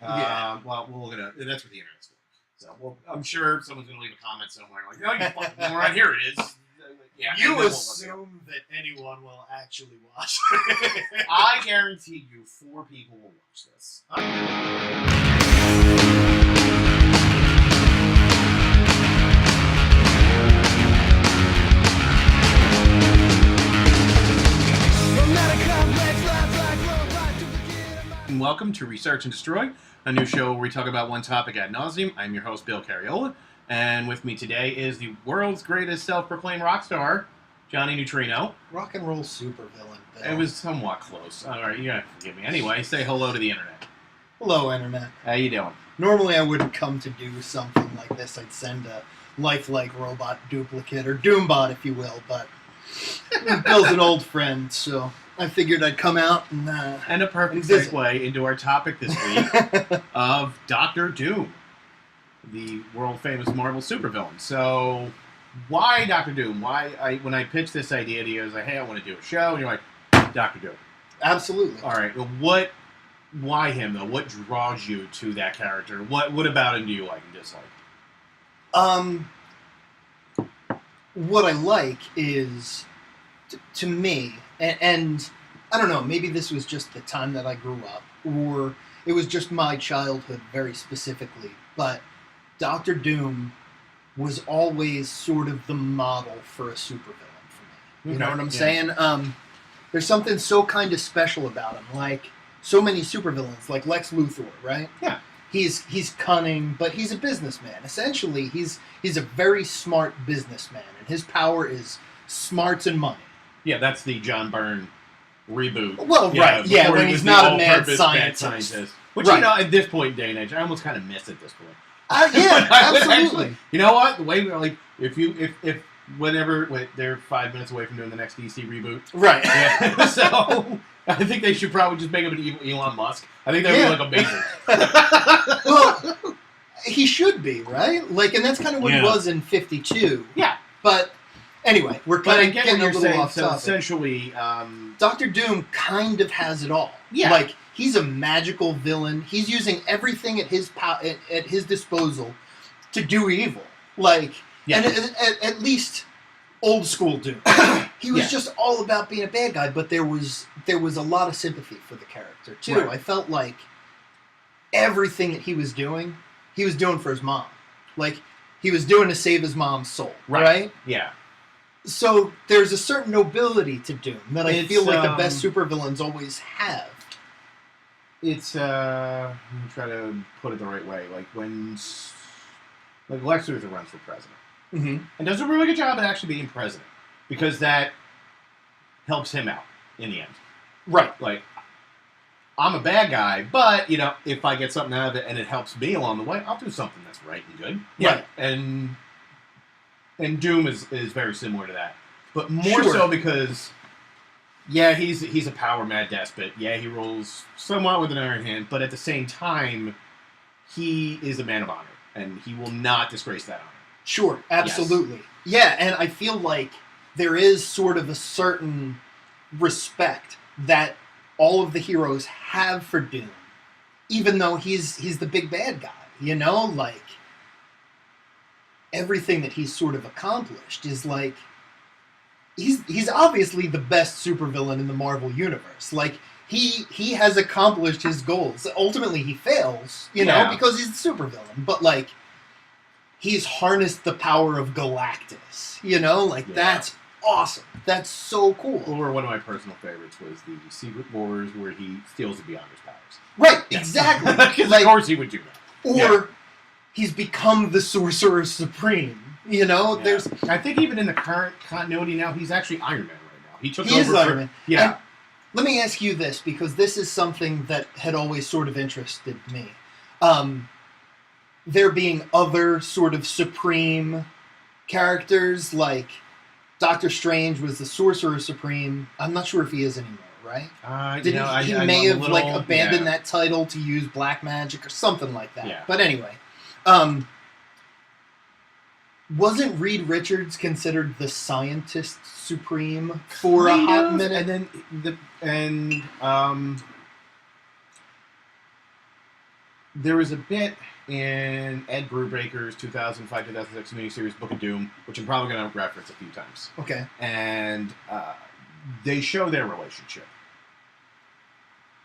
Well, that's what the internet's for. So, I'm sure someone's gonna leave a comment somewhere like, "Oh, you fucking moron! Here it is." Yeah, you assume that anyone will actually watch it. I guarantee you 4 people will watch this. And welcome to Research and Destroy, a new show where we talk about one topic ad nauseum. I'm your host, Bill Carriola, and with me today is the world's greatest self-proclaimed rock star, Johnny Neutrino. Rock and roll supervillain, Bill. It was somewhat close. All right, you gotta forgive me. Anyway, say hello to the internet. Hello, internet. How you doing? Normally I wouldn't come to do something like this. I'd send a lifelike robot duplicate, or Doombot, if you will, but Bill's an old friend, so I figured I'd come out and a perfect segue into our topic this week of Dr. Doom, the world-famous Marvel supervillain. So, why Dr. Doom? When I pitched this idea to you, I was like, hey, I want to do a show, and you're like, Dr. Doom. Absolutely. All right, well, why him, though? What draws you to that character? What about him do you like and dislike? What I like is, to me, and I don't know, maybe this was just the time that I grew up, or it was just my childhood very specifically, but Dr. Doom was always sort of the model for a supervillain for me. You know what I'm saying? There's something so kind of special about him, like so many supervillains, like Lex Luthor, right? Yeah. He's cunning, but he's a businessman. Essentially, he's a very smart businessman, and his power is smarts and money. Yeah, that's the John Byrne reboot. Well, right, yeah, when he's not a mad scientist. Which, you know, at this point in day and age, I almost kind of miss at this point. Yeah, absolutely. Actually, you know what? The way we're like, if whenever they're 5 minutes away from doing the next DC reboot, right? Yeah. So I think they should probably just make him an evil Elon Musk. I think that would be like amazing. Well, he should be, right? Like, and that's kind of what he was in 52. Yeah, but anyway, we're kind of getting a little off so topic. Essentially, Dr. Doom kind of has it all. Yeah, like he's a magical villain. He's using everything at his at his disposal to do evil. Like, and at least old school Doom. He was just all about being a bad guy, but there was a lot of sympathy for the character too. Right. I felt like everything that he was doing for his mom. Like, he was doing to save his mom's soul. Right? Yeah. So there's a certain nobility to Doom that I feel like the best supervillains always have. It's let me try to put it the right way. Like Lex Luthor runs for president, and does a really good job at actually being president, because that helps him out in the end. Right. Like, I'm a bad guy, but, you know, if I get something out of it and it helps me along the way, I'll do something that's right and good. Yeah. Right. And Doom is very similar to that. But more so because, he's a power mad despot. Yeah, he rules somewhat with an iron hand, but at the same time, he is a man of honor, and he will not disgrace that honor. Sure, absolutely. Yes. Yeah, and I feel like there is sort of a certain respect that all of the heroes have for Doom, even though he's the big bad guy, you know? Like, everything that he's sort of accomplished is like, he's obviously the best supervillain in the Marvel Universe. Like, he has accomplished his goals. Ultimately, he fails, you know, because he's a supervillain. But, like, he's harnessed the power of Galactus, you know? Like, that's awesome. That's so cool. Or one of my personal favorites was the Secret Wars, where he steals the Beyonder's powers. Right, exactly. Because like, of course he would do that. Or he's become the Sorcerer Supreme. You know, there's. I think even in the current continuity now, he's actually Iron Man right now. He is Iron Man. Yeah. And let me ask you this, because this is something that had always sort of interested me. There being other sort of supreme characters, like Doctor Strange was the Sorcerer Supreme. I'm not sure if he is anymore, right? He may have abandoned that title to use black magic or something like that. Yeah. But anyway, wasn't Reed Richards considered the Scientist Supreme for a hot minute? there was a bit in Ed Brubaker's 2005-2006 miniseries Book of Doom, which I'm probably going to reference a few times. Okay. And they show their relationship.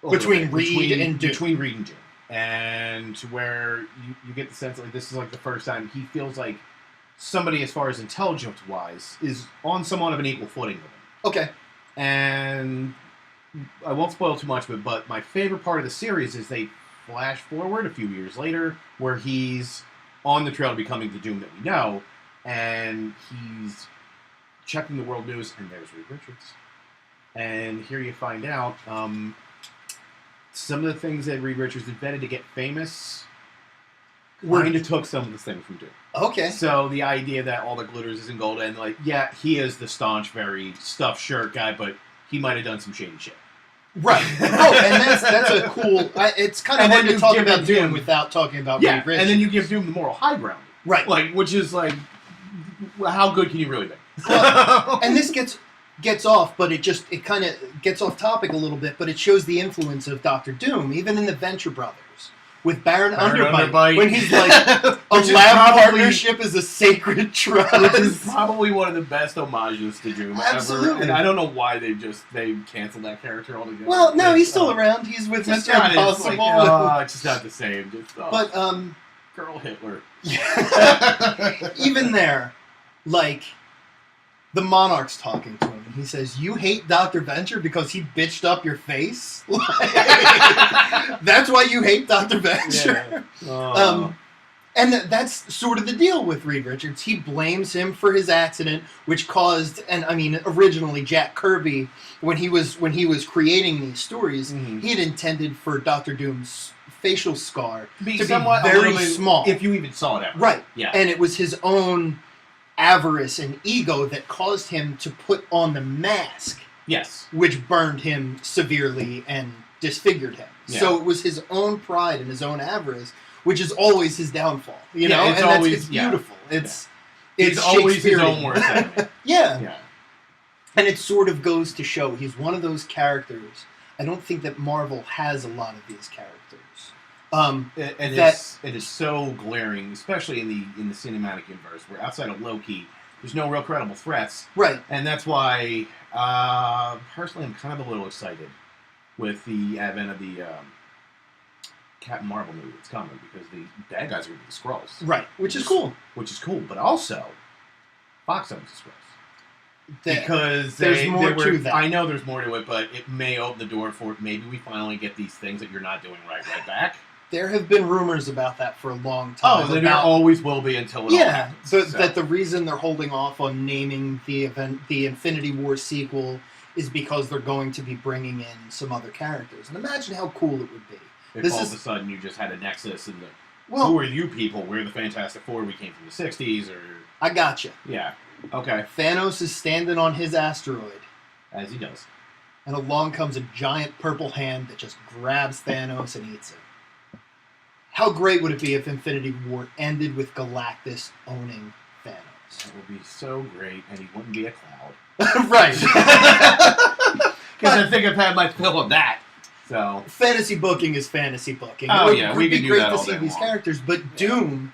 Between Reed and Doom. Between Reed and Doom. And where you get the sense that this is like the first time he feels like somebody, as far as intelligence-wise, is on somewhat of an equal footing with him. Okay. And I won't spoil too much of it, but my favorite part of the series is they flash forward a few years later where he's on the trail to becoming the Doom that we know, and he's checking the world news, and there's Reed Richards. And here you find out some of the things that Reed Richards invented to get famous kind of took some of the things from Doom. Okay. So the idea that all the glitters isn't gold, and like, yeah, he is the staunch, very stuffed shirt guy, but he might have done some shady shit. Right. Oh, and that's a cool. It's kind of hard to talk about Doom without talking about Reed Richards. And then you give Doom the moral high ground. Right. Like, which is like, how good can you really be? Well, and this gets off, but it kind of gets off topic a little bit, but it shows the influence of Dr. Doom, even in the Venture Brothers. With Baron Underbite, when he's like, a lab partnership is a sacred trust. Which is probably one of the best homages to Doom Absolutely. ever. And I don't know why they canceled that character altogether. Well, no, he's still around. He's with Mr. Impossible. It's just not the same. But, Girl Hitler. Even there, like, the Monarch's talking to him, and he says, "You hate Dr. Venture because he bitched up your face? That's why you hate Dr. Venture?" Yeah. And that's sort of the deal with Reed Richards. He blames him for his accident, which caused, and I mean, originally Jack Kirby, when he was creating these stories, he had intended for Dr. Doom's facial scar to be very small. If you even saw it ever. Right. Yeah. And it was his own avarice and ego that caused him to put on the mask. Yes. Which burned him severely and disfigured him. Yeah. So it was his own pride and his own avarice, which is always his downfall. You know, it's beautiful. It's always his own worst enemy. Yeah. And it sort of goes to show he's one of those characters. I don't think that Marvel has a lot of these characters. It is so glaring, especially in the cinematic universe, where outside of Loki, there's no real credible threats. Right. And that's why, personally, I'm kind of a little excited with the advent of the Captain Marvel movie that's coming, because the bad guys are going to be the Skrulls. Right. Which is cool. Which is cool, but also, Fox owns the Skrulls. Because there's more to that. I know there's more to it, but it may open the door for maybe we finally get these things that you're not doing right back. There have been rumors about that for a long time. Oh, there always will be until it all happens. So that the reason they're holding off on naming the Infinity War sequel is because they're going to be bringing in some other characters. And imagine how cool it would be. If all of a sudden you just had a nexus and who are you people? We're the Fantastic Four. We came from the 60s, or... I gotcha. Yeah. Okay. Thanos is standing on his asteroid. As he does. And along comes a giant purple hand that just grabs Thanos and eats him. How great would it be if Infinity War ended with Galactus owning Thanos? It would be so great, and he wouldn't be a cloud. Right. Because I think I've had my fill of that. So fantasy booking is fantasy booking. Oh, yeah, we can do that all day long. It would be great to see these characters, but Doom,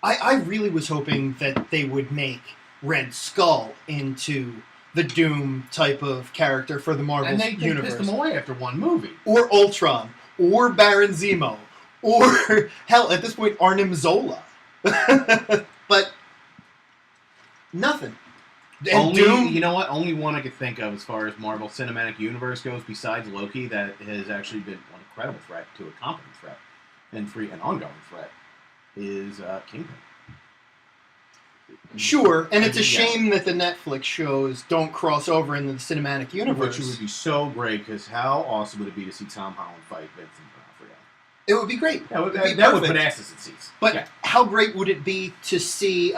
I really was hoping that they would make Red Skull into the Doom type of character for the Marvel universe. And they pissed him away after one movie. Or Ultron, or Baron Zemo, or, hell, at this point, Arnim Zola. But nothing. And Doom, you know what? Only one I could think of as far as Marvel Cinematic Universe goes, besides Loki, that has actually been one incredible threat to a competent threat and an ongoing threat, is Kingpin. Sure, and it's a shame that the Netflix shows don't cross over into the cinematic universe. Which would be so great, because how awesome would it be to see Tom Holland fight Vincent D'Onofrio? It would be great. That would put asses in seats. But how great would it be to see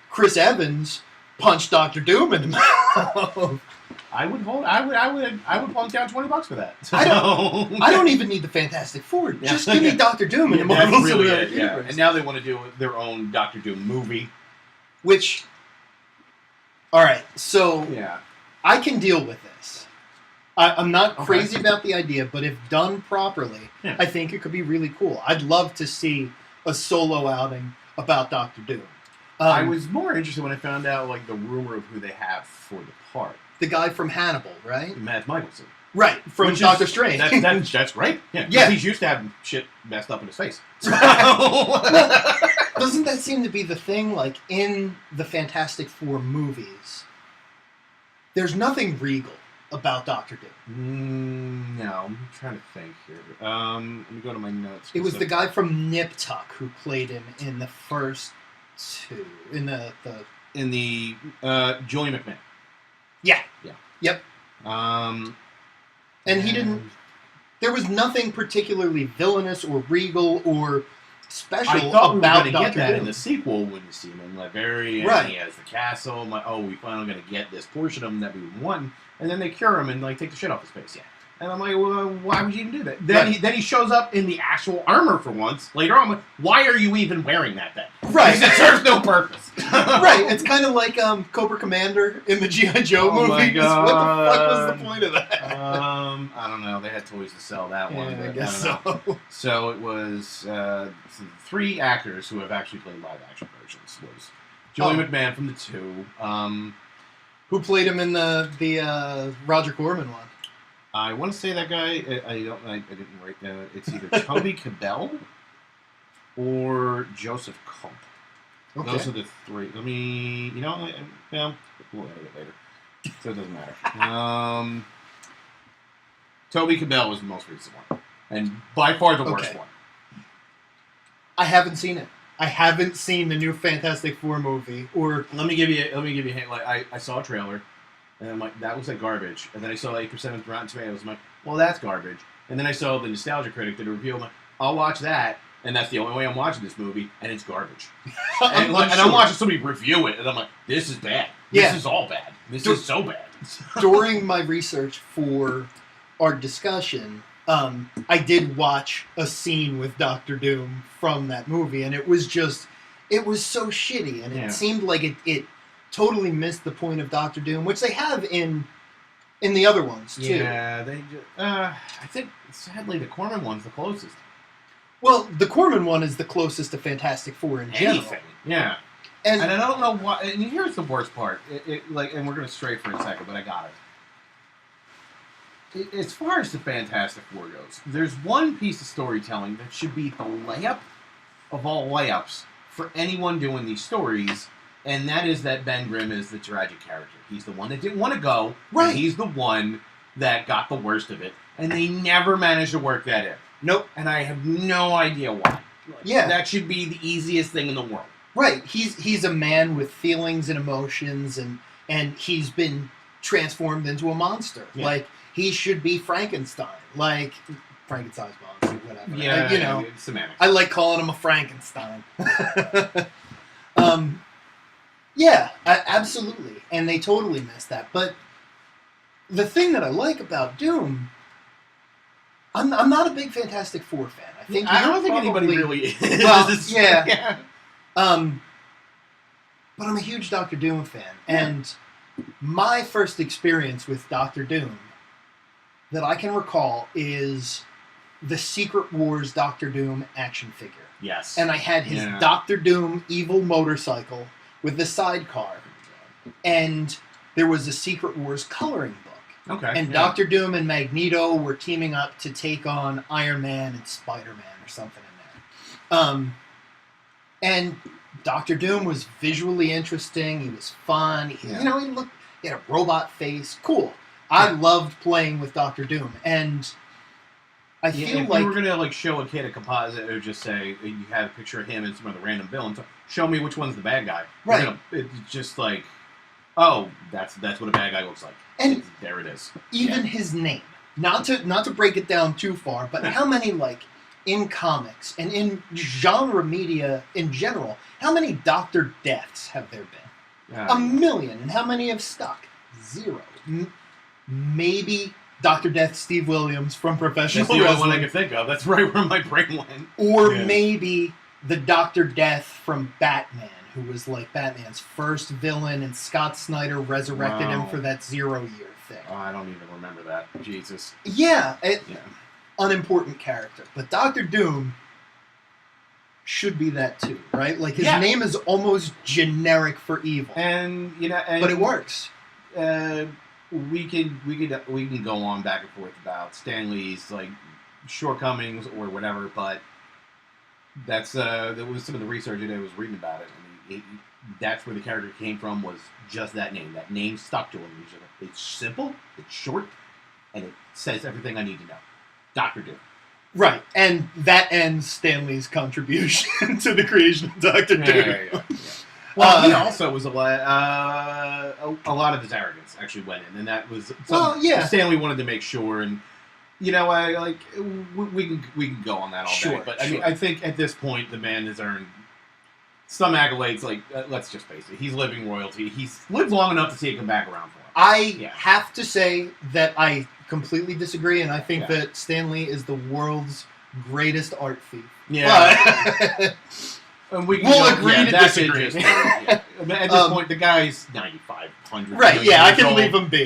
Chris Evans punch Dr. Doom in the mouth? I would plunk down $20 for that. So. I don't even need the Fantastic Four. Just give me Dr. Doom in the Marvel Cinematic Universe. And now they want to do their own Dr. Doom movie. Which, all right, so I can deal with this. I'm not crazy about the idea, but if done properly, Yeah. I think it could be really cool. I'd love to see a solo outing about Doctor Doom. I was more interested when I found out like the rumor of who they have for the part. The guy from Hannibal, right? Matt Michelson. Right, from Which Doctor is- Strange. That's great. Yeah. 'Cause Yeah. He's used to having shit messed up in his face. So- Doesn't that seem to be the thing? Like, in the Fantastic Four movies, there's nothing regal about Doctor Doom. No, I'm trying to think here. Let me go to my notes. It was the guy from Nip Tuck who played him in the first two. In the Joey McMahon. Yeah. Yeah. Yep. And he didn't... There was nothing particularly villainous or regal or special I thought about we were going to Doctor get that Doom. in the sequel when you see him in the very end. Right. He has the castle. I'm like, we finally going to get this portion of him that we want. And then they cure him and like take the shit off his face. Yeah. And I'm like, well, why would you even do that? Then Right. he shows up in the actual armor for once. Later on, I'm like, why are you even wearing that then? Right. Because it serves no purpose. Right, it's kind of like Cobra Commander in the G.I. Joe Oh my movies. What the fuck was God. the point of that? I don't know. They had toys to sell that one. Yeah, I But guess don't know. so. So it was 3 actors who have actually played live action versions. Was Joey McMahon from the 2. Who played him in the Roger Corman one? I want to say that guy. I didn't write that. It's either Toby Cabell or Joseph Culp. Okay. Those are the 3. Let me. We'll edit it later, so it doesn't matter. Toby Cabell was the most recent one, and by far the worst Okay. one. I haven't seen it. I haven't seen the new Fantastic Four movie. Or Let me give you a hint. Like I saw a trailer, and I'm like, that looks like garbage. And then I saw 8% of Rotten Tomatoes. I'm like, well, that's garbage. And then I saw the Nostalgia Critic did a review. I'm like, I'll watch that. And that's the only way I'm watching this movie, and it's garbage. and I'm watching somebody review it, and I'm like, this is bad. This Yeah. is all bad. This is so bad. during my research for our discussion, I did watch a scene with Doctor Doom from that movie, and it was so shitty, and Yeah. it seemed like it totally missed the point of Doctor Doom, which they have in the other ones too. Yeah, they just, I think, sadly, the Corman one's the closest. Well, the Corman one is the closest to Fantastic Four in general. Anything. Yeah. And And I don't know why. And here's the worst part. And we're going to stray for a second, but I got it. As far as the Fantastic Four goes, there's one piece of storytelling that should be the layup of all layups for anyone doing these stories, and that is that Ben Grimm is the tragic character. He's the one that didn't want to go. Right. And he's the one that got the worst of it, and they never managed to work that in. nope. And I have no idea why. Yeah. That should be the easiest thing in the world. Right. He's a man with feelings and emotions, and he's been transformed into a monster. Yeah. Like, he should be Frankenstein. Like, Frankenstein's monster, whatever. Yeah, you know, it's semantics. I like calling him a Frankenstein. Yeah, absolutely. And they totally missed that. But the thing that I like about Doom, I'm not a big Fantastic Four fan. I don't think anybody really is. Well, yeah. Yeah. But I'm a huge Doctor Doom fan. And my first experience with Doctor Doom that I can recall is the Secret Wars Doctor Doom action figure. Yes. And I had his Yeah. Doctor Doom evil motorcycle with the sidecar. And there was a Secret Wars coloring book. Okay. And yeah. Doctor Doom and Magneto were teaming up to take on Iron Man and Spider-Man or something in there. And Doctor Doom was visually interesting. He was fun. He had a robot face. Cool. I loved playing with Doctor Doom. And I feel if like... you were going to show a kid a composite or just say you have a picture of him and some of the random villains, show me which one's the bad guy. Right. It's just like, oh, that's what a bad guy looks like. And there it is. even his name. Not to break it down too far, but how many, in comics and in genre media in general, how many Dr. Deaths have there been? A million. And how many have stuck? 0. Maybe Dr. Death Steve Williams from Professional That's the only one I Wrestling. can think of. That's right where my brain went. Or Yeah. maybe the Dr. Death from Batman, who was Batman's first villain, and Scott Snyder resurrected him Wow. for that 0 year thing. Oh, I don't even remember that. Jesus. Yeah, Yeah. unimportant character. But Doctor Doom should be that too, right? Like his name is almost generic for evil, and but it works. We can go on back and forth about Stan Lee's like shortcomings or whatever, but that was some of the research that I was reading about it. I mean, that's where the character came from, was just that name. That name stuck to him. It's simple, it's short, and it says everything I need to know. Doctor Doom. Right, and that ends Stan Lee's contribution to the creation of Doctor Doom. Yeah. Well, he also was a lot of his arrogance actually went in, and that was Stanley wanted to make sure. And we can go on that all day, but I mean, I think at this point the man has earned some accolades. Like, let's just face it, he's living royalty. He's lived long enough to see it come back around for him. I have to say that I completely disagree, and I think that Stan Lee is the world's greatest art thief. Yeah. And we'll agree to disagree. At this point, the guy's 9,500. Right, yeah, I can leave him be.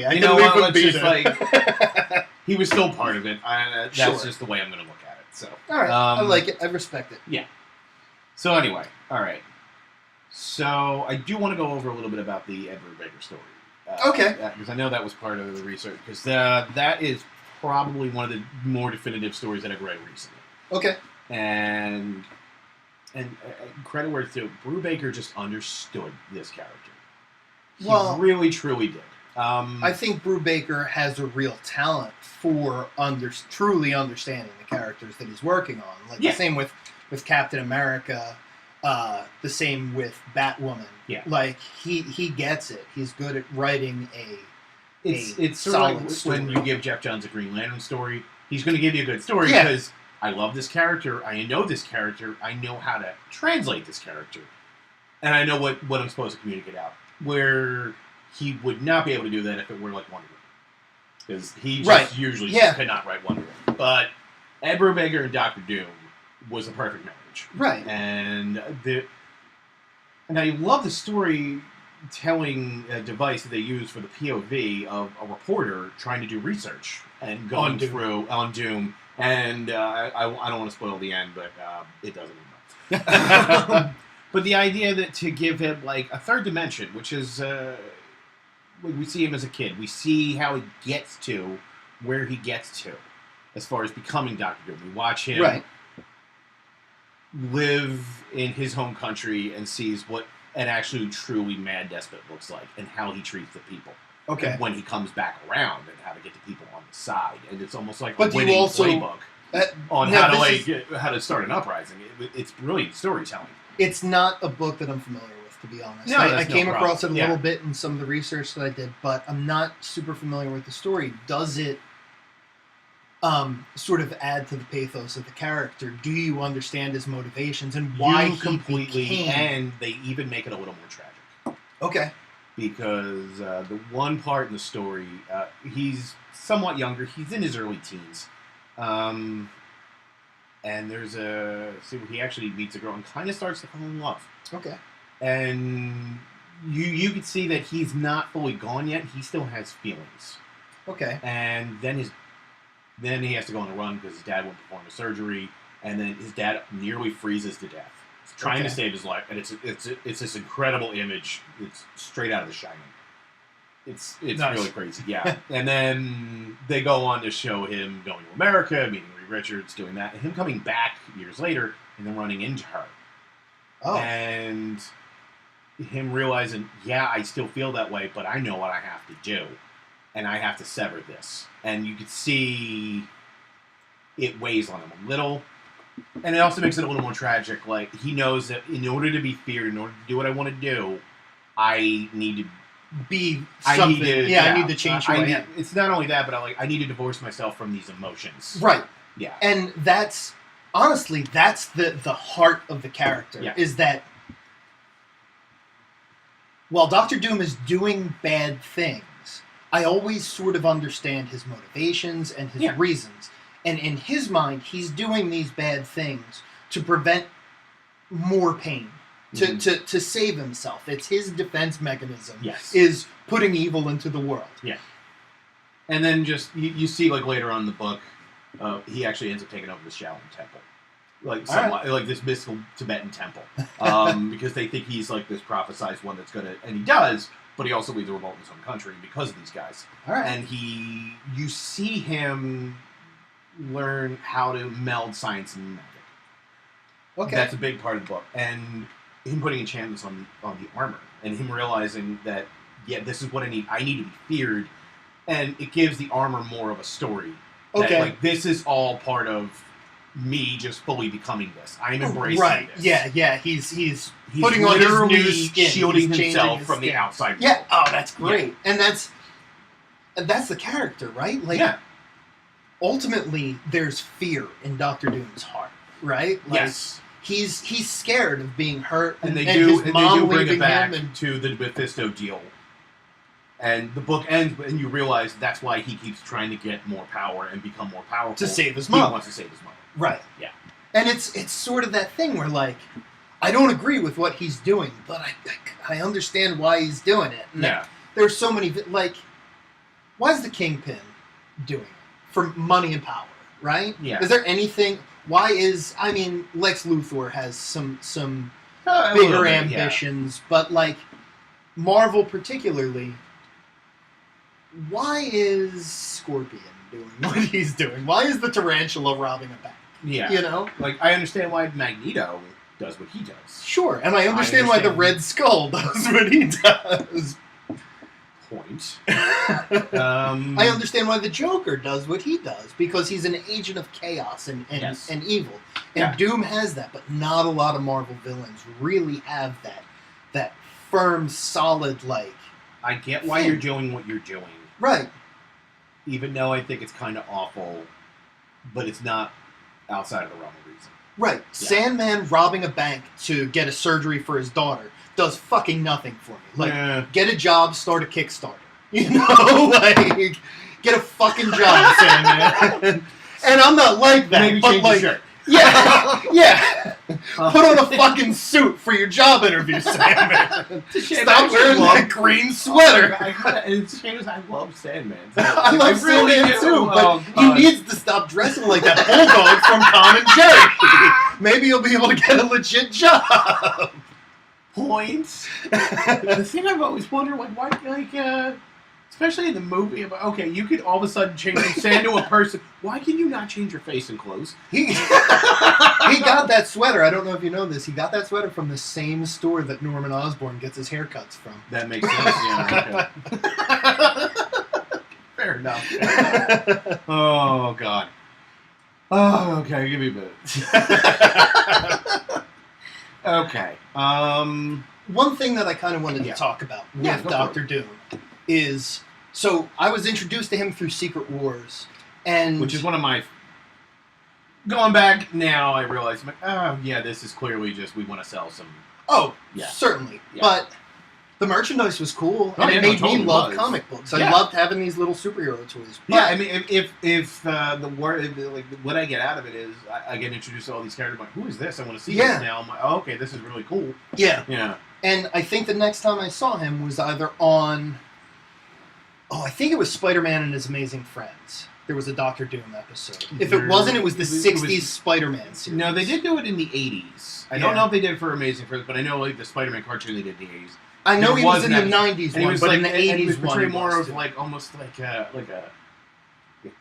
He was still part of it. That's just the way I'm going to look at it. So, all right, I like it. I respect it. Yeah. So anyway, all right. So I do want to go over a little bit about the Ed Brubaker story. Okay. Because I know that was part of the research. Because that is probably one of the more definitive stories that I've read recently. Okay. And credit where it's due, Brubaker just understood this character. He really, truly did. I think Brubaker has a real talent for truly understanding the characters that he's working on. Like the same with Captain America, the same with Batwoman. Yeah. Like he gets it. He's good at writing it's solid like story. when you give Jeff Johns a Green Lantern story, he's going to give you a good story because I love this character. I know this character. I know how to translate this character. And I know what I'm supposed to communicate out. Where he would not be able to do that if it were like Wonder Woman. Because he just usually could not write Wonder Woman. But Ed Brubaker and Doctor Doom was a perfect marriage. Right. And I love the storytelling device that they use for the POV of a reporter trying to do research and going through on Doom. And I don't want to spoil the end, but it doesn't. But the idea that to give him like a third dimension, which is we see him as a kid, we see how he gets to where he gets to, as far as becoming Doctor Doom. We watch him live in his home country and sees what an actually truly mad despot looks like, and how he treats the people. Okay. And when he comes back around, and how to get the people on the side, and it's almost like a winning playbook on how to start an uprising. It's brilliant storytelling. It's not a book that I'm familiar with, to be honest. No, I came across it a little bit in some of the research that I did, but I'm not super familiar with the story. Does it sort of add to the pathos of the character? Do you understand his motivations and why and they even make it a little more tragic. Okay. Because the one part in the story, he's somewhat younger. He's in his early teens. And there's he actually meets a girl and kind of starts to fall in love. Okay. And you could see that he's not fully gone yet. He still has feelings. Okay. And then he has to go on a run because his dad won't perform a surgery, and then his dad nearly freezes to death, trying to save his life. And it's this incredible image. It's straight out of The Shining. It's nice. Really crazy, yeah. And then they go on to show him going to America, meeting Reed Richards, doing that, and him coming back years later and then running into her. Oh. And him realizing, I still feel that way, but I know what I have to do. And I have to sever this. And you could see it weighs on him a little. And it also makes it a little more tragic. Like, he knows that in order to be feared, in order to do what I want to do, I need to be something. I need to change who I am. It's not only that, but I need to divorce myself from these emotions. Right. Yeah. And that's, honestly, that's the heart of the character, is that while Dr. Doom is doing bad things, I always sort of understand his motivations and his reasons. And in his mind, he's doing these bad things to prevent more pain. To save himself. It's his defense mechanism. Yes. Is putting evil into the world. Yeah. And then just you see like later on in the book, he actually ends up taking over the Shaolin Temple, like this mystical Tibetan temple, because they think he's like this prophesized one that's gonna, and he does, but he also leads a revolt in his own country because of these guys. All right. And you see him learn how to meld science and magic. Okay. That's a big part of the book, and him putting enchantments on the armor, and him realizing that this is what I need. I need to be feared, and it gives the armor more of a story. Okay. That, like, this is all part of me just fully becoming this. I'm embracing this. Yeah. He's putting on his new skin, shielding himself from the outside. Yeah. Oh, that's great. Yeah. And that's the character, right? Like, ultimately, there's fear in Dr. Doom's heart, right? Like, yes. He's scared of being hurt, and they do bring it back to the Mephisto deal. And the book ends, and you realize that's why he keeps trying to get more power and become more powerful. To save his mom. He wants to save his mom. Right. Yeah. And it's sort of that thing where, like, I don't agree with what he's doing, but I understand why he's doing it. And there's so many, like, why is the Kingpin doing it? For money and power, right? Yeah. Is there anything... Lex Luthor has some bigger ambitions, but, like, Marvel particularly, why is Scorpion doing what he's doing? Why is the Tarantula robbing a bank? Yeah. You know? Like, I understand why Magneto does what he does. Sure, and I understand why the Red Skull does what he does. Point. I understand why the Joker does what he does, because he's an agent of chaos and evil. And Doom has that, but not a lot of Marvel villains really have that firm, solid, like... I get why you're doing what you're doing. Right. Even though I think it's kind of awful, but it's not outside of the realm of reason. Right. Yeah. Sandman robbing a bank to get a surgery for his daughter does fucking nothing for me. Like, get a job, start a Kickstarter. You know? Like, get a fucking job, Sandman. And I'm not like that. Maybe change your shirt. Yeah. Put on a fucking suit for your job interview, Sandman. Stop wearing that green sweater. It's a shame I love Sandman. I love Sandman too, but he needs to stop dressing like that bulldog from Tom and Jerry. Maybe he'll be able to get a legit job. Points. The thing I've always wondered, like, why, like, especially in the movie, about, okay, you could all of a sudden change from sand to a person. Why can you not change your face and clothes? He got that sweater. I don't know if you know this. He got that sweater from the same store that Norman Osborn gets his haircuts from. That makes sense. Yeah. Okay. Fair enough. Yeah. Oh God. Oh, okay. Give me a minute. Okay. One thing that I kind of wanted to talk about with Dr. Doom is, so I was introduced to him through Secret Wars, and which is one of my. Going back now, I realize, I'm like, oh yeah, this is clearly just we want to sell some. Oh, yeah, certainly, but the merchandise was cool, and it made me love comic books. I loved having these little superhero toys. But, yeah, I mean, if the word, like, what I get out of it is I get introduced to all these characters. I'm like, who is this? I want to see this now. I'm like, oh, okay, this is really cool. Yeah. And I think the next time I saw him was either on, I think it was Spider-Man and His Amazing Friends. There was a Dr. Doom episode. If it wasn't, it was the 60s Spider-Man series. No, they did do it in the 80s. I don't know if they did it for Amazing Friends, but I know, like, the Spider-Man cartoon they did in the 80s. I know he was in the 90s one, but in the 80s one, he was portraying more of, too. like, almost like a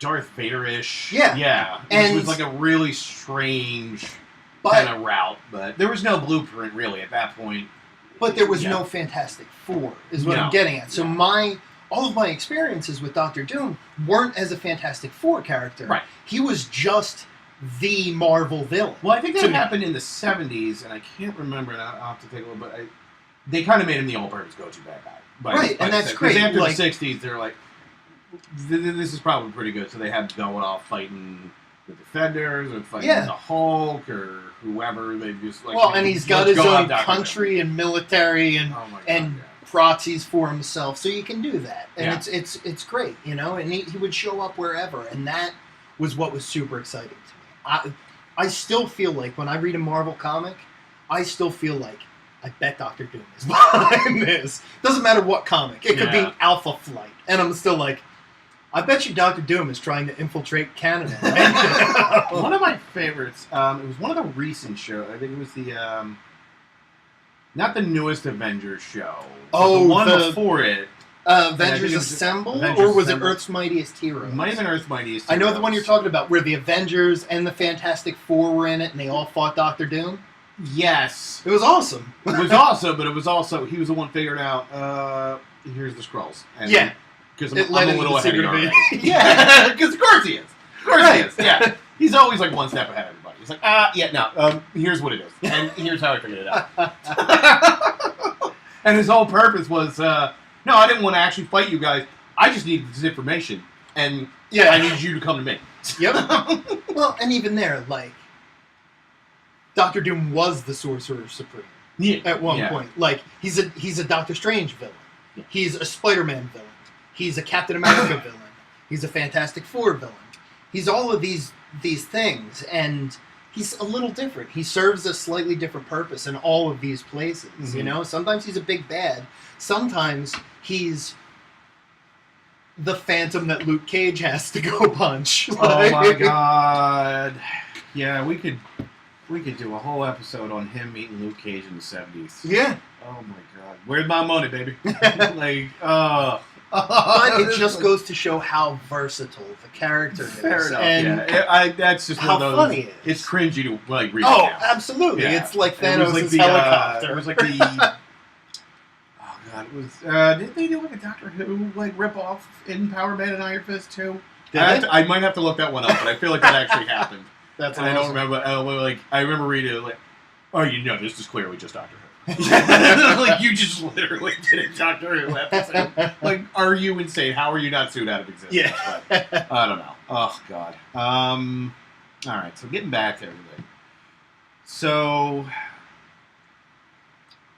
Darth Vader-ish. Yeah. And it was like a really strange kind of route, but there was no blueprint, really, at that point. But there was no Fantastic Four, is what I'm getting at. So all of my experiences with Dr. Doom weren't as a Fantastic Four character. Right. He was just the Marvel villain. Well, I think that happened in the 70s, and I can't remember, and I'll have to take a look, but they kind of made him the all-purpose go-to bad guy. And that's great. Because after the 60s, they're like, this is probably pretty good, so they had to go off fighting the Defenders, or fighting the Hulk, or whoever. They just, like... Well, and he's got his own country and military and proxies for himself, so you can do that. And it's great, you know? And he would show up wherever, and that was what was super exciting to me. I still feel like, when I read a Marvel comic, I still feel like, I bet Dr. Doom is behind this. Doesn't matter what comic. It could be Alpha Flight. And I'm still like, I bet you Doctor Doom is trying to infiltrate Canada. Right? One of my favorites, it was one of the recent shows. I think it was the, not the newest Avengers show. Oh, the one before it. Avengers Assemble? Or was it Earth's Mightiest Heroes? It might have been Earth's Mightiest I Heroes. know the one you're talking about, where the Avengers and the Fantastic Four were in it, and they all fought Doctor Doom. Yes. It was awesome. It was awesome, but it was also, he was the one figured out, here's the Skrulls. And Yeah. Because It I'm led a into little the ahead of you secret already. Yeah, because of course he is. Of course he is, yeah. He's always like one step ahead of everybody. He's like, here's what it is. And here's how I figured it out. And his whole purpose was, no, I didn't want to actually fight you guys. I just needed this information. And I need you to come to me. Yep. Well, and even there, like, Doctor Doom was the Sorcerer Supreme at one point. Like, he's a Doctor Strange villain. Yeah. He's a Spider-Man villain. He's a Captain America villain. He's a Fantastic Four villain. He's all of these things, and he's a little different. He serves a slightly different purpose in all of these places, you know? Sometimes he's a big bad. Sometimes he's the Phantom that Luke Cage has to go punch. Oh my god. Yeah, we could do a whole episode on him meeting Luke Cage in the 70s. Yeah. Oh my god. Where's my money, baby? Like, But it just goes to show how versatile the character is. Fair enough, and that's just how one of those. funny it is. It's cringy to, like, read Oh, it now. absolutely. Yeah. It's like It was Thanos' like the, helicopter. it was like the... Oh god, it was... did they do like a Doctor Who, like, rip-off in Power Man and Iron Fist too? I might have to look that one up, but I feel like that actually happened. That's and awesome. I don't remember, like, I remember reading it, like, oh, you know, this is clearly just Doctor Who. Like, you just literally did a Doctor Who episode. Like, are you insane? How are you not sued out of existence? Yeah. But, I don't know. Oh, God. Alright, so getting back to everything. So,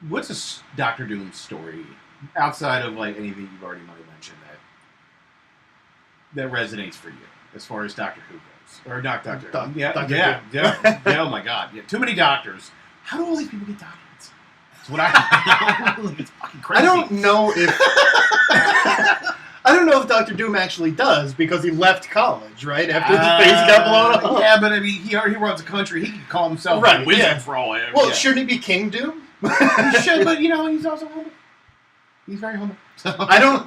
what's a Doctor Doom story, outside of, like, anything you've already might have mentioned, that resonates for you, as far as Doctor Who goes? Or not Doctor Who. Yeah. Oh, my God. Yeah. Too many doctors. How do all these people get doctorates? That's what like, it's fucking crazy. I don't know if... I don't know if Doctor Doom actually does, because he left college, right? After his face got blown up. Yeah, but I mean, he runs a country. He can call himself a wizard for all him. Well, shouldn't he be King Doom? He should, but, you know, he's also humble. He's very humble. So. I don't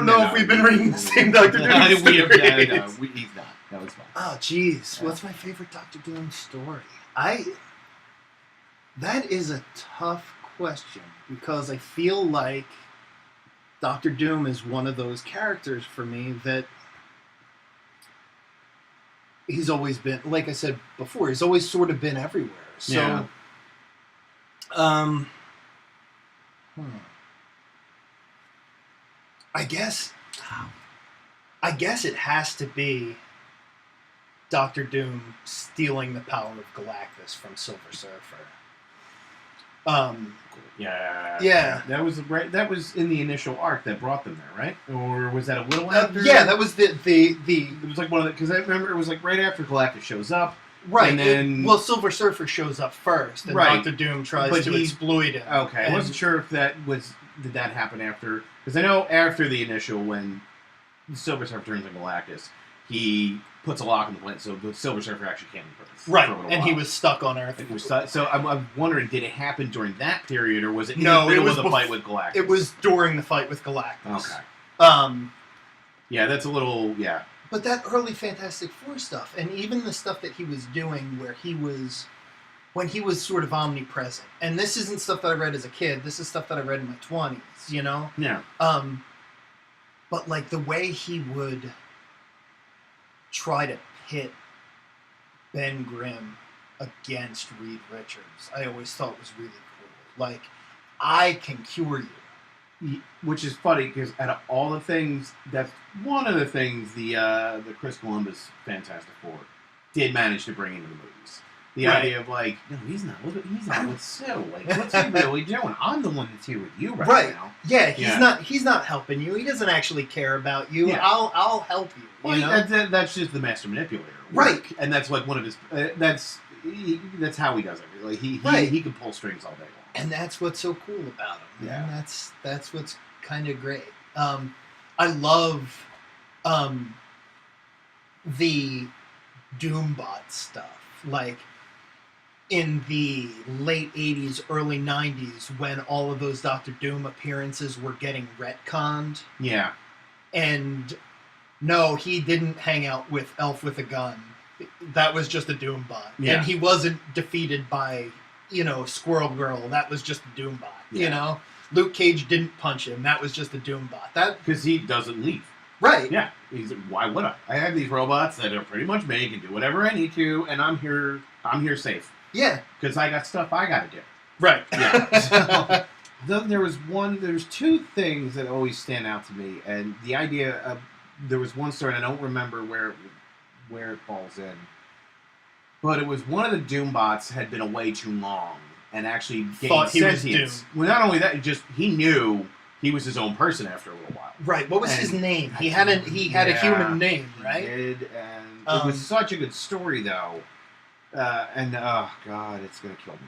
know if we've been reading the same Doctor Doom story. He's not. No, it's fine. Oh, jeez. Yeah. What's my favorite Doctor Doom story? That is a tough question, because I feel like Doctor Doom is one of those characters for me that he's always been, like I said before, he's always sort of been everywhere. So, I guess it has to be Doctor Doom stealing the power of Galactus from Silver Surfer. Yeah. That was in the initial arc that brought them there, right? Or was that a little after? Yeah, that was the. It was like one of the, because I remember it was like right after Galactus shows up. Right. And then Silver Surfer shows up first, and Doctor Doom tries to exploit him. Okay, I wasn't sure if did that happen after, because I know after the initial, when Silver Surfer turns into Galactus, he puts a lock on the planet, so the Silver Surfer actually can't be put. Right, and he was stuck on Earth. So I'm wondering, did it happen during that period, or was it in the middle of the fight with Galactus? It was during the fight with Galactus. Okay. Yeah, that's a little, But that early Fantastic Four stuff, and even the stuff that he was doing when he was sort of omnipresent, and this isn't stuff that I read as a kid, this is stuff that I read in my 20s, you know? Yeah. But like the way he would try to pit Ben Grimm against Reed Richards, I always thought was really cool. Like, I can cure you. Which is funny, because out of all the things, that's one of the things the Chris Columbus Fantastic Four did manage to bring into the movies. The idea of, like, no, he's not with Sue. Like, what's he really doing? I'm the one that's here with you right now. Yeah, he's not helping you. He doesn't actually care about you. Yeah. I'll help you. Well, you know? That's just the master manipulator. Right. And that's like one of his that's how he does it. Like he can pull strings all day long. And that's what's so cool about him. Yeah. And that's what's kind of great. I love The Doombot stuff, like in the late 80s, early 90s, when all of those Doctor Doom appearances were getting retconned. Yeah. And no, he didn't hang out with Elf with a gun. That was just a Doombot. Yeah. And he wasn't defeated by, Squirrel Girl. That was just a Doombot. Yeah. Luke Cage didn't punch him. That was just a Doombot. Because he doesn't leave. Right. Yeah. Why would I? I have these robots that are pretty much me, can do whatever I need to, and I'm here safe. Yeah. Because I got stuff I got to do. Right. Yeah. So, there's two things that always stand out to me, and the idea of, there was one story, and I don't remember where it falls in, but it was one of the Doombots had been away too long, and actually gained sentience. Well, not only that, he knew he was his own person after a little while. Right. What was his name? He had a human name, right? He did, and it was such a good story, though. And oh god, it's gonna kill me.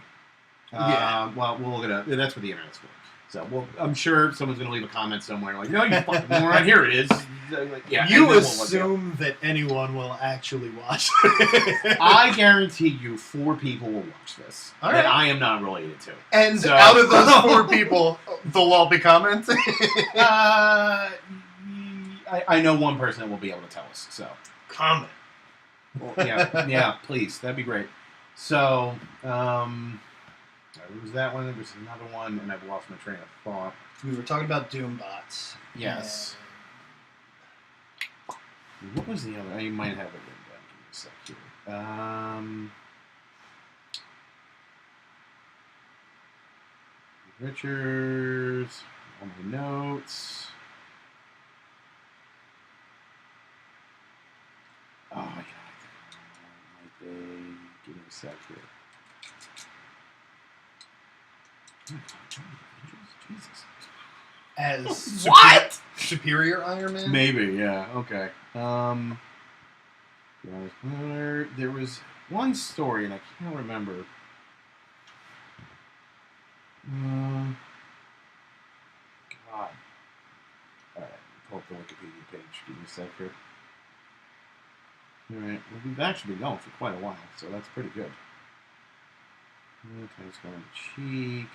Well, we'll look it up. That's what the internet's for. So, I'm sure someone's gonna leave a comment somewhere like, "No, you fucking moron! Here it is." Like, yeah. You assume that anyone will actually watch it. I guarantee you, 4 people will watch this that I am not related to. And out of those 4 people, they'll all be commenting. I know one person that will be able to tell us. So comment. Well, yeah, please. That'd be great. So, there was that one. There was another one, and I've lost my train of thought. We were talking about Doombots. Yes. And what was the other? You might have it written down. Give me a sec here. Richards. All my notes. Oh, my God. Give me a sec here. Oh, God, Jesus. As what? Superior Iron Man? Maybe, yeah. Okay. There was one story, and I can't remember. God. Alright, pull up the Wikipedia page. Give me a sec here. Alright, well, we've actually been going for quite a while, so that's pretty good. Okay, let's go on the cheek.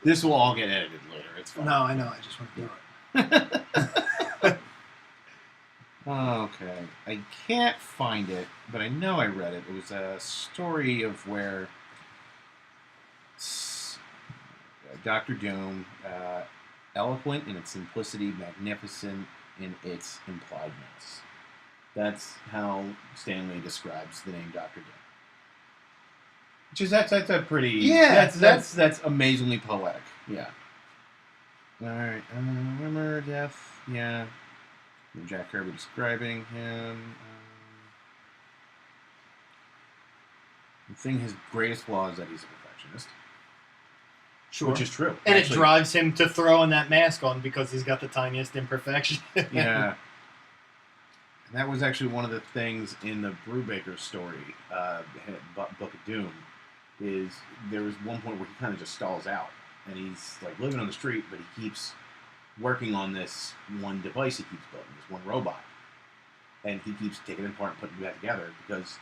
This will all get edited later. It's fine. No, I know. I just want to do it. Okay. I can't find it, but I know I read it. It was a story of where Dr. Doom, eloquent in its simplicity, magnificent in its impliedness. That's how Stanley describes the name Dr. Doom. Which is that's a pretty that's amazingly poetic. Yeah. All right. Remember death? Yeah. Jack Kirby describing him. The thing, his greatest flaw is that he's a perfectionist. Sure. Which is true. And actually, it drives him to throwing that mask on because he's got the tiniest imperfection. Yeah. And that was actually one of the things in the Brubaker story, Book of Doom, is there was one point where he kind of just stalls out. And he's like living on the street, but he keeps working on this one device he keeps building, this one robot. And he keeps taking it apart and putting it back together because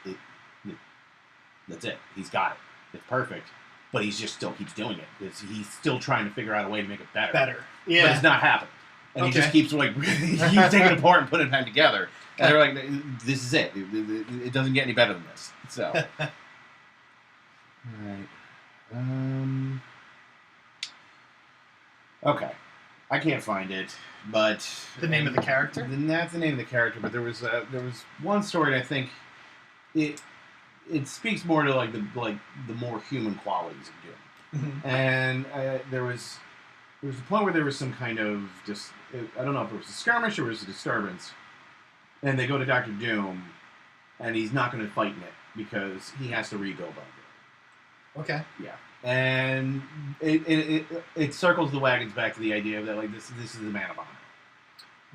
that's it. He's got it. It's perfect. But he just still keeps doing it because he's still trying to figure out a way to make it better. Yeah. But it's not happening. And he just keeps taking it apart and putting it back together. And they're like, this is it. It doesn't get any better than this. So. Alright. Okay. I can't find it, but the name of the character? That's the name of the character, but there was one story that I think it speaks more to like the more human qualities of Doom. Mm-hmm. And there was a point where there was some kind of I don't know if it was a skirmish or it was a disturbance, And they go to Doctor Doom, and he's not going to fight in it because he has to rebuild Earth. Okay. Yeah. And it circles the wagons back to the idea that like this is the man of honor.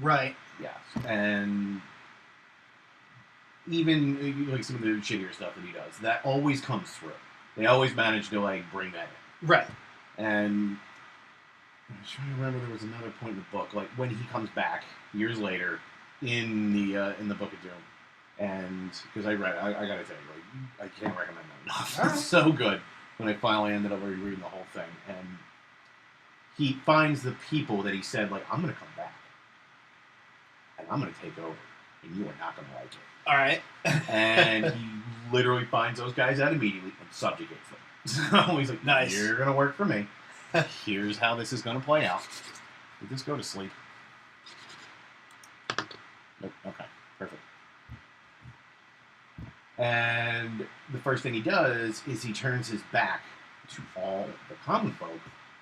Right. Yes. And even like some of the shittier stuff that he does, that always comes through. They always manage to like bring that in. Right. And I'm trying to remember, there was another point in the book, like when he comes back years later in the Book of Doom, and because I gotta tell you, like I can't recommend that enough. All right. It's so good. When I finally ended up reading the whole thing, and he finds the people that he said, like, I'm gonna come back, and I'm gonna take over, and you are not gonna like it. All right. And he literally finds those guys out immediately and subjugates them. So he's like, Nice. You're gonna work for me. Here's how this is gonna play out. Did this go to sleep? Nope. Okay. Perfect. And the first thing he does is he turns his back to all the common folk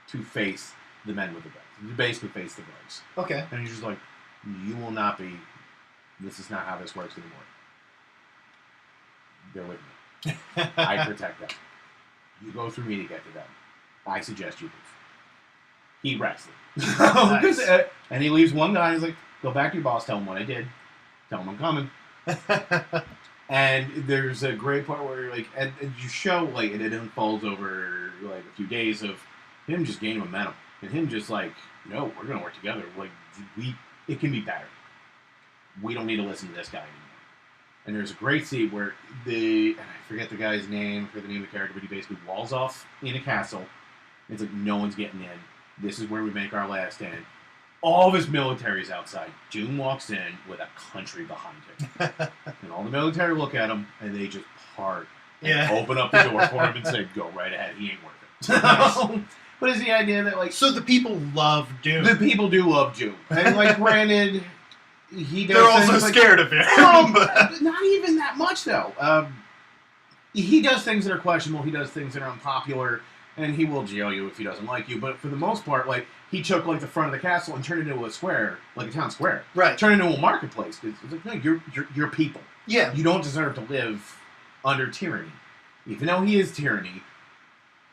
to face the men with the guns. To basically face the bugs. Okay. And he's just like, you will not be, this is not how this works anymore. They're with me. I protect them. You go through me to get to them. I suggest you leave. He wrecks them. Nice. And he leaves one guy, he's like, go back to your boss, tell him what I did. Tell him I'm coming. And there's a great part where, like, and you show, like, and it unfolds over, like, a few days of him just gaining momentum. And him just, like, no, we're going to work together. Like, it can be better. We don't need to listen to this guy anymore. And there's a great scene where and I forget the guy's name, for the name of the character, but he basically walls off in a castle. It's like, no one's getting in. This is where we make our last stand. All of his military's outside. Doom walks in with a country behind him. And all the military look at him, and they just part. And open up the door for him and say, go right ahead, he ain't worth it. Nice. But it's the idea that, like... So the people love Doom. The people do love Doom. And, like, granted, he does... They're also like, scared of him. Not even that much, though. He does things that are questionable. He does things that are unpopular. And he will jail you if he doesn't like you. But for the most part, like, he took, like, the front of the castle and turned it into a square, like a town square. Right. Turned it into a marketplace. It's like, no, you're people. Yeah. You don't deserve to live under tyranny. Even though he is tyranny.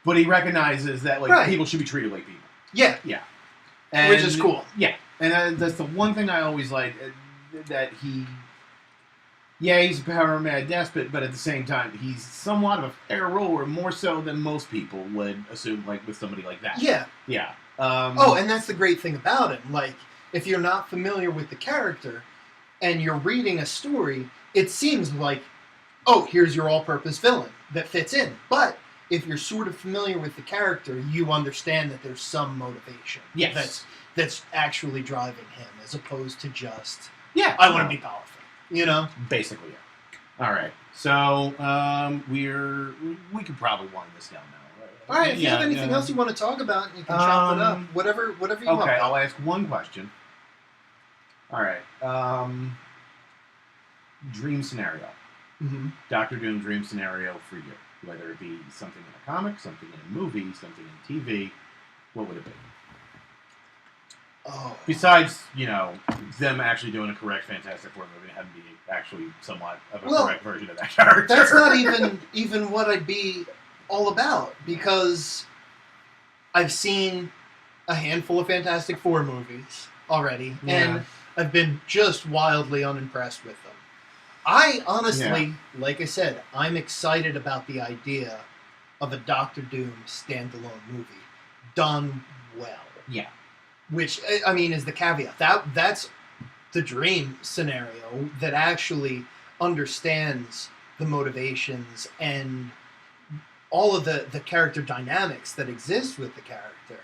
But he recognizes that, like, people should be treated like people. Yeah. Yeah. And, which is cool. Yeah. And that's the one thing I always like, that he... Yeah, he's a power-mad despot, but at the same time, he's somewhat of a fair ruler, more so than most people would assume, like, with somebody like that. Yeah. Yeah. And that's the great thing about him. Like, if you're not familiar with the character, and you're reading a story, it seems like, oh, here's your all-purpose villain that fits in. But if you're sort of familiar with the character, you understand that there's some motivation. Yes. That's actually driving him, as opposed to just, yeah, I want to be powerful. You know? Basically, yeah. All right. So, we could probably wind this down now. Right? All right, if you have anything else you want to talk about, you can chop it up. Whatever you want. Okay, I'll ask one question. All right. Dream scenario. Mm-hmm. Dr. Doom dream scenario for you. Whether it be something in a comic, something in a movie, something in TV. What would it be? Oh. Besides, them actually doing a correct Fantastic Four movie, having to be actually somewhat of a correct version of that character. That's not even what I'd be all about, because I've seen a handful of Fantastic Four movies already, and I've been just wildly unimpressed with them. I honestly, like I said, I'm excited about the idea of a Doctor Doom standalone movie done well. Yeah. Which, I mean, is the caveat. That's the dream scenario that actually understands the motivations and all of the character dynamics that exist with the character.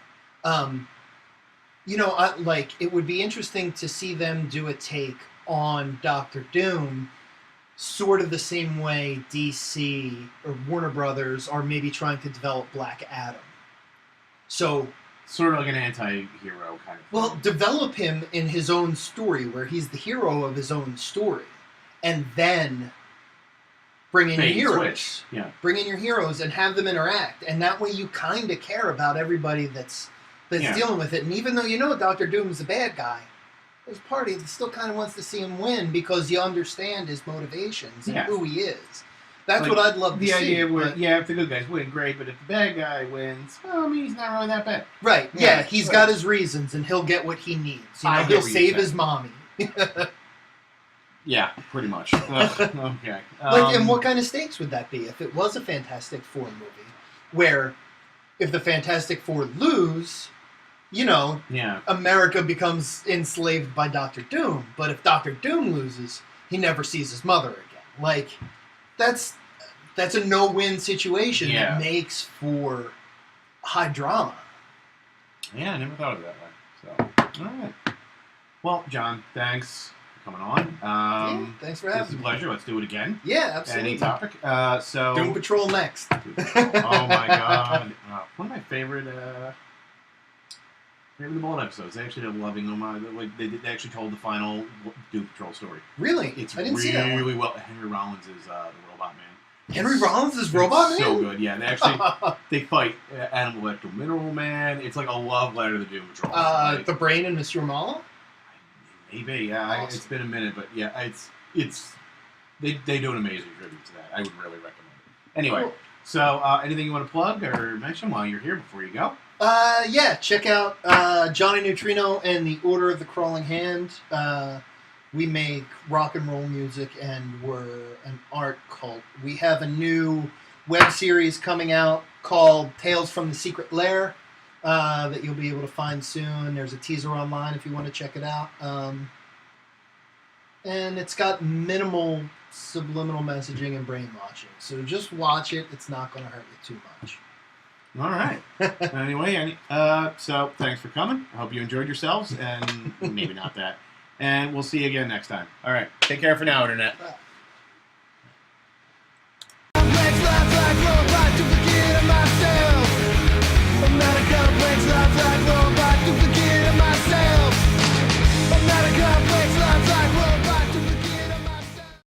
It would be interesting to see them do a take on Doctor Doom sort of the same way DC or Warner Brothers are maybe trying to develop Black Adam. So... sort of like an anti-hero kind of thing. Well, develop him in his own story, where he's the hero of his own story. And then bring in your heroes. Switch. Yeah. Bring in your heroes and have them interact. And that way you kind of care about everybody that's dealing with it. And even though Dr. Doom's the bad guy, there's a party that still kind of wants to see him win because you understand his motivations and who he is. That's like, what I'd love to see. The idea where, if the good guys win, great, but if the bad guy wins, well, I mean, he's not really that bad. Right, yeah, he's got his reasons, and he'll get what he needs. You know, he'll save his mommy. Yeah, pretty much. Okay. And what kind of stakes would that be if it was a Fantastic Four movie, where if the Fantastic Four lose, you know, America becomes enslaved by Doctor Doom, but if Doctor Doom loses, he never sees his mother again. Like, that's a no-win situation that makes for high drama. Yeah, I never thought of it that way. So, all right. Well, John, thanks for coming on. Thanks for having me. It's a pleasure. Let's do it again. Yeah, absolutely. Any topic. Doom Patrol next. Oh my God! One of my favorite the Bullet episodes. They actually did a loving homage. Like they actually told the final Doom Patrol story. Really? It's I didn't see that one. Really well. Henry Rollins is the Robot Man. Henry Rollins is Robot Man? So good, yeah. They actually they fight Animal Electro Mineral Man. It's like a love letter to the Doom Patrol. Like, the Brain and Monsieur Mala? Maybe, yeah. Awesome. It's been a minute, but yeah, it's they do an amazing tribute to that. I would really recommend it. Anyway, cool. So anything you want to plug or mention while you're here before you go? Check out Johnny Neutrino and the Order of the Crawling Hand. We make rock and roll music, and we're an art cult. We have a new web series coming out called Tales from the Secret Lair that you'll be able to find soon. There's a teaser online if you want to check it out. And it's got minimal subliminal messaging and brainwashing. So just watch it. It's not going to hurt you too much. All right. Anyway, so thanks for coming. I hope you enjoyed yourselves, and maybe not that. And we'll see you again next time. All right. Take care for now, Internet.